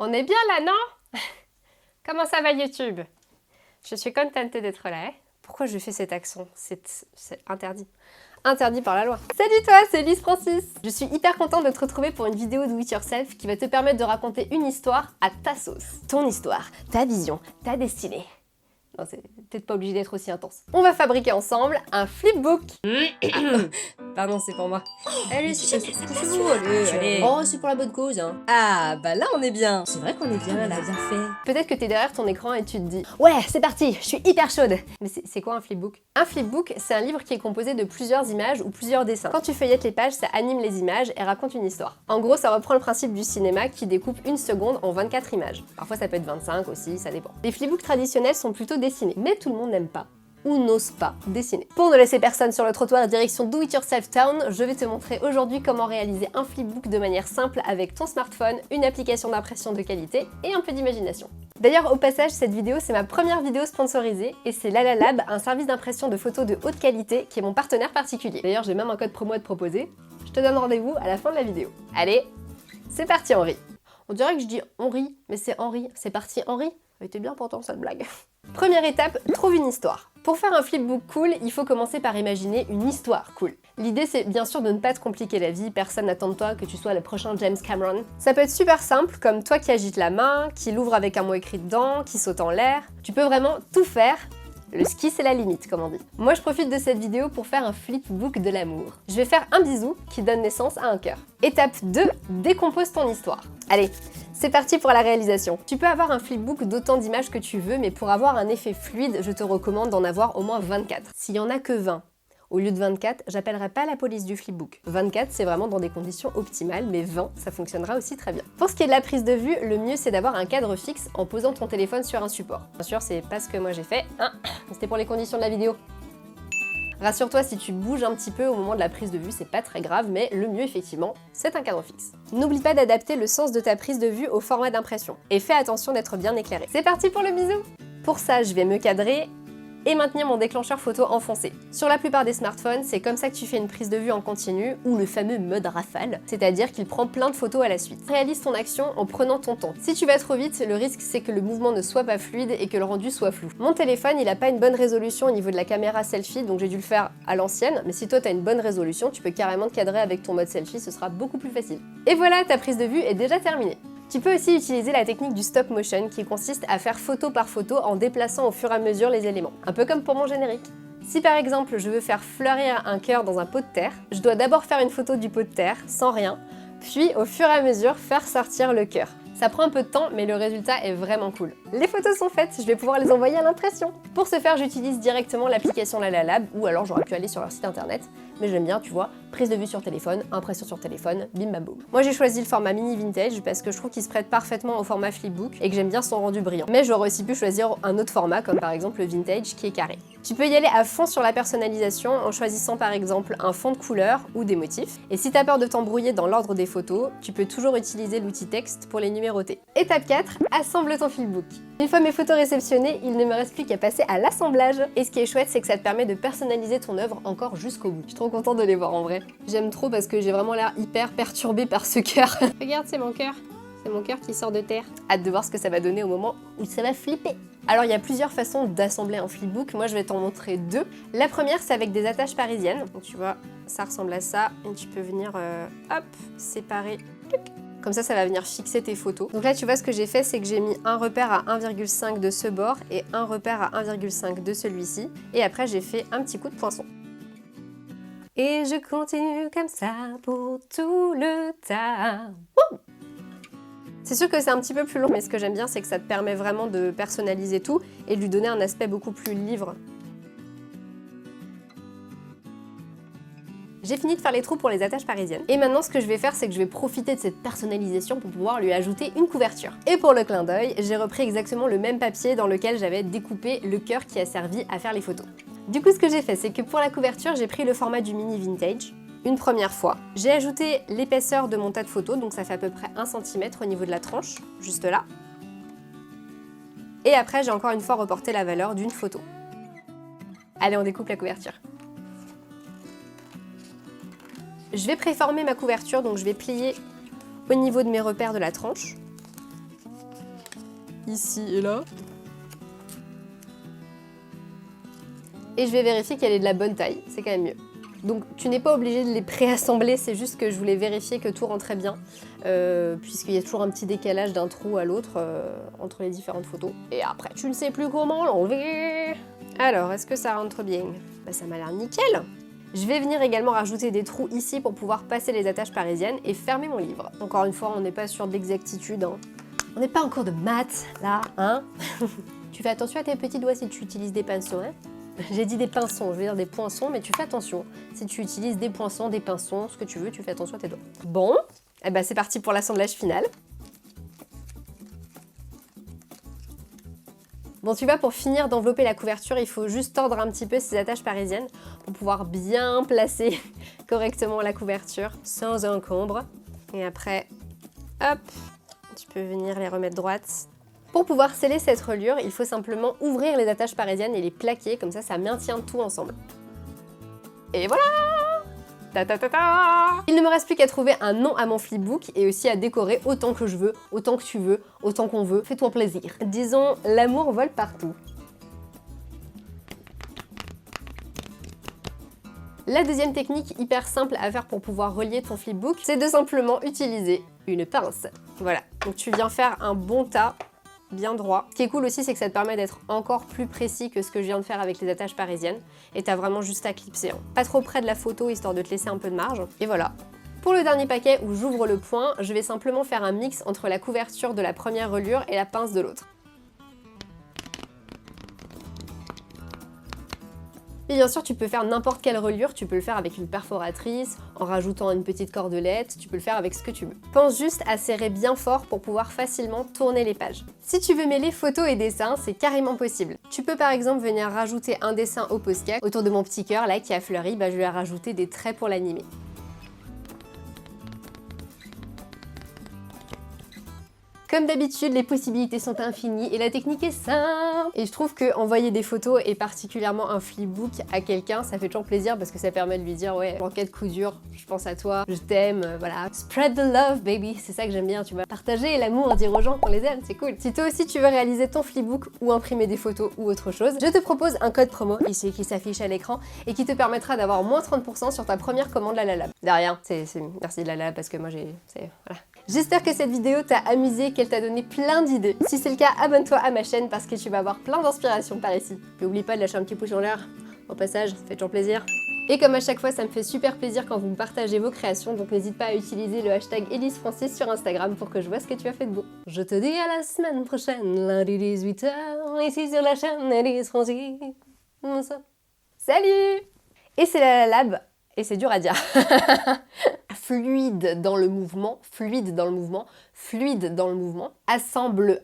On est bien là, non? Comment ça va YouTube? Je suis contente d'être là. Pourquoi je fais cet accent? C'est interdit. Interdit par la loi. Salut toi, c'est Lise Francis. Je suis hyper contente de te retrouver pour une vidéo Do It Yourself qui va te permettre de raconter une histoire à ta sauce. Ton histoire, ta vision, ta destinée. Non, c'est peut-être pas obligé d'être aussi intense. On va fabriquer ensemble un flipbook. Pardon, c'est pour moi. Allez, c'est vous, allez. Oh, c'est pour la bonne cause, hein. Ah, bah là, on est bien. C'est vrai qu'on est bien, là, bien fait. Peut-être que t'es derrière ton écran et tu te dis « Ouais, c'est parti, je suis hyper chaude !» Mais c'est quoi un flipbook? Un flipbook, c'est un livre qui est composé de plusieurs images ou plusieurs dessins. Quand tu feuillettes les pages, ça anime les images et raconte une histoire. En gros, ça reprend le principe du cinéma qui découpe une seconde en 24 images. Parfois, ça peut être 25 aussi, ça dépend. Les flipbooks traditionnels sont plutôt dessinés, mais tout le monde n'aime pas ou n'ose pas dessiner. Pour ne laisser personne sur le trottoir direction Do It Yourself Town, je vais te montrer aujourd'hui comment réaliser un flipbook de manière simple avec ton smartphone, une application d'impression de qualité et un peu d'imagination. D'ailleurs, au passage, cette vidéo, c'est ma première vidéo sponsorisée et c'est LalaLab, un service d'impression de photos de haute qualité qui est mon partenaire particulier. D'ailleurs, j'ai même un code promo à te proposer. Je te donne rendez-vous à la fin de la vidéo. Allez, c'est parti Henri. On dirait que je dis Henri, mais c'est Henri. C'est parti Henri. Ça était bien pourtant cette blague. Première étape, trouve une histoire. Pour faire un flipbook cool, il faut commencer par imaginer une histoire cool. L'idée c'est bien sûr de ne pas te compliquer la vie, personne n'attend de toi que tu sois le prochain James Cameron. Ça peut être super simple, comme toi qui agite la main, qui l'ouvre avec un mot écrit dedans, qui saute en l'air. Tu peux vraiment tout faire. Le ski c'est la limite, comme on dit. Moi je profite de cette vidéo pour faire un flipbook de l'amour. Je vais faire un bisou qui donne naissance à un cœur. Étape 2, décompose ton histoire. Allez, c'est parti pour la réalisation. Tu peux avoir un flipbook d'autant d'images que tu veux, mais pour avoir un effet fluide, je te recommande d'en avoir au moins 24. S'il y en a que 20, au lieu de 24, j'appellerai pas la police du flipbook. 24, c'est vraiment dans des conditions optimales, mais 20, ça fonctionnera aussi très bien. Pour ce qui est de la prise de vue, le mieux c'est d'avoir un cadre fixe en posant ton téléphone sur un support. Bien sûr, c'est pas ce que moi j'ai fait, hein, c'était pour les conditions de la vidéo. Rassure-toi, si tu bouges un petit peu au moment de la prise de vue, c'est pas très grave, mais le mieux effectivement, c'est un cadre fixe. N'oublie pas d'adapter le sens de ta prise de vue au format d'impression. Et fais attention d'être bien éclairé. C'est parti pour le bisou! Pour ça, je vais me cadrer et maintenir mon déclencheur photo enfoncé. Sur la plupart des smartphones, c'est comme ça que tu fais une prise de vue en continu, ou le fameux mode rafale, c'est-à-dire qu'il prend plein de photos à la suite. Réalise ton action en prenant ton temps. Si tu vas trop vite, le risque c'est que le mouvement ne soit pas fluide et que le rendu soit flou. Mon téléphone, il a pas une bonne résolution au niveau de la caméra selfie, donc j'ai dû le faire à l'ancienne, mais si toi t'as une bonne résolution, tu peux carrément te cadrer avec ton mode selfie, ce sera beaucoup plus facile. Et voilà, ta prise de vue est déjà terminée. Tu peux aussi utiliser la technique du stop motion qui consiste à faire photo par photo en déplaçant au fur et à mesure les éléments. Un peu comme pour mon générique. Si par exemple je veux faire fleurir un cœur dans un pot de terre, je dois d'abord faire une photo du pot de terre, sans rien, puis au fur et à mesure faire sortir le cœur. Ça prend un peu de temps, mais le résultat est vraiment cool. Les photos sont faites, je vais pouvoir les envoyer à l'impression. Pour ce faire, j'utilise directement l'application LalaLab, ou alors j'aurais pu aller sur leur site internet, mais j'aime bien, tu vois, prise de vue sur téléphone, impression sur téléphone, bim bam boum. Moi j'ai choisi le format mini vintage parce que je trouve qu'il se prête parfaitement au format flipbook et que j'aime bien son rendu brillant. Mais j'aurais aussi pu choisir un autre format, comme par exemple le vintage qui est carré. Tu peux y aller à fond sur la personnalisation en choisissant par exemple un fond de couleur ou des motifs. Et si t'as peur de t'embrouiller dans l'ordre des photos, tu peux toujours utiliser l'outil texte pour les numéroter. Étape 4, assemble ton flipbook. Une fois mes photos réceptionnées, il ne me reste plus qu'à passer à l'assemblage. Et ce qui est chouette, c'est que ça te permet de personnaliser ton œuvre encore jusqu'au bout. Je suis trop contente de les voir en vrai. J'aime trop parce que j'ai vraiment l'air hyper perturbée par ce cœur. Regarde, c'est mon cœur. C'est mon cœur qui sort de terre. Hâte de voir ce que ça va donner au moment où ça va flipper. Alors il y a plusieurs façons d'assembler un flipbook, moi je vais t'en montrer deux. La première c'est avec des attaches parisiennes, donc tu vois ça ressemble à ça, et tu peux venir hop, séparer, comme ça va venir fixer tes photos. Donc là tu vois ce que j'ai fait, c'est que j'ai mis un repère à 1,5 de ce bord et un repère à 1,5 de celui-ci, et après j'ai fait un petit coup de poinçon. Et je continue comme ça pour tout le temps. Wouh! C'est sûr que c'est un petit peu plus long, mais ce que j'aime bien, c'est que ça te permet vraiment de personnaliser tout et de lui donner un aspect beaucoup plus livre. J'ai fini de faire les trous pour les attaches parisiennes. Et maintenant, ce que je vais faire, c'est que je vais profiter de cette personnalisation pour pouvoir lui ajouter une couverture. Et pour le clin d'œil, j'ai repris exactement le même papier dans lequel j'avais découpé le cœur qui a servi à faire les photos. Du coup, ce que j'ai fait, c'est que pour la couverture, j'ai pris le format du mini vintage. Une première fois. J'ai ajouté l'épaisseur de mon tas de photos, donc ça fait à peu près 1 cm au niveau de la tranche, juste là. Et après, j'ai encore une fois reporté la valeur d'une photo. Allez, on découpe la couverture. Je vais préformer ma couverture, donc je vais plier au niveau de mes repères de la tranche. ici et là. Et je vais vérifier qu'elle est de la bonne taille, c'est quand même mieux. Donc tu n'es pas obligé de les préassembler, c'est juste que je voulais vérifier que tout rentrait bien, puisqu'il y a toujours un petit décalage d'un trou à l'autre entre les différentes photos. Et après, tu ne sais plus comment l'enlever. Alors, est-ce que ça rentre bien? Bah, ça m'a l'air nickel. Je vais venir également rajouter des trous ici pour pouvoir passer les attaches parisiennes et fermer mon livre. Encore une fois, on n'est pas sûr de l'exactitude, hein. On n'est pas en cours de maths, là, hein. Tu fais attention à tes petits doigts si tu utilises des pinceaux, hein. J'ai dit des pinçons, je veux dire des poinçons, mais tu fais attention. Si tu utilises des poinçons, des pinçons, ce que tu veux, tu fais attention à tes doigts. Bon, eh ben c'est parti pour l'assemblage final. Bon, tu vois, pour finir d'envelopper la couverture, il faut juste tordre un petit peu ces attaches parisiennes pour pouvoir bien placer correctement la couverture sans encombre. Et après, hop, tu peux venir les remettre droites. Pour pouvoir sceller cette reliure, il faut simplement ouvrir les attaches parisiennes et les plaquer, comme ça, ça maintient tout ensemble. Et voilà! Ta ta ta ta! Il ne me reste plus qu'à trouver un nom à mon flipbook et aussi à décorer autant que je veux, autant que tu veux, autant qu'on veut. Fais-toi plaisir. Disons, l'amour vole partout. La deuxième technique hyper simple à faire pour pouvoir relier ton flipbook, c'est de simplement utiliser une pince. Voilà, donc tu viens faire un bon tas bien droit. Ce qui est cool aussi, c'est que ça te permet d'être encore plus précis que ce que je viens de faire avec les attaches parisiennes. Et t'as vraiment juste à clipser, hein. Pas trop près de la photo, histoire de te laisser un peu de marge. Et voilà. Pour le dernier paquet où j'ouvre le point, je vais simplement faire un mix entre la couverture de la première reliure et la pince de l'autre. Et bien sûr, tu peux faire n'importe quelle reliure, tu peux le faire avec une perforatrice, en rajoutant une petite cordelette, tu peux le faire avec ce que tu veux. Pense juste à serrer bien fort pour pouvoir facilement tourner les pages. Si tu veux mêler photos et dessins, c'est carrément possible. Tu peux par exemple venir rajouter un dessin au Posca. Autour de mon petit cœur là qui a fleuri, je lui ai rajouté des traits pour l'animer. Comme d'habitude, les possibilités sont infinies et la technique est simple. Et je trouve que envoyer des photos et particulièrement un flipbook à quelqu'un, ça fait toujours plaisir parce que ça permet de lui dire ouais, en cas de coup dur, je pense à toi, je t'aime, voilà. Spread the love, baby, c'est ça que j'aime bien, tu vois. Partager l'amour, dire aux gens qu'on les aime, c'est cool. Si toi aussi tu veux réaliser ton flipbook ou imprimer des photos ou autre chose, je te propose un code promo ici qui s'affiche à l'écran et qui te permettra d'avoir moins 30% sur ta première commande Lalab. De rien, merci Lalab parce que moi voilà. J'espère que cette vidéo t'a amusé, qu'elle t'a donné plein d'idées. Si c'est le cas, abonne-toi à ma chaîne parce que tu vas avoir plein d'inspiration par ici. N'oublie pas de lâcher un petit pouce en l'air. Au passage, ça fait toujours plaisir. Et comme à chaque fois, ça me fait super plaisir quand vous me partagez vos créations, donc n'hésite pas à utiliser le hashtag EliseFrancis sur Instagram pour que je vois ce que tu as fait de beau. Je te dis à la semaine prochaine, lundi 18h, ici sur la chaîne Elise Francis. Salut! Et c'est la Lab. Et c'est dur à dire. Fluide dans le mouvement, fluide dans le mouvement, fluide dans le mouvement. Assemble.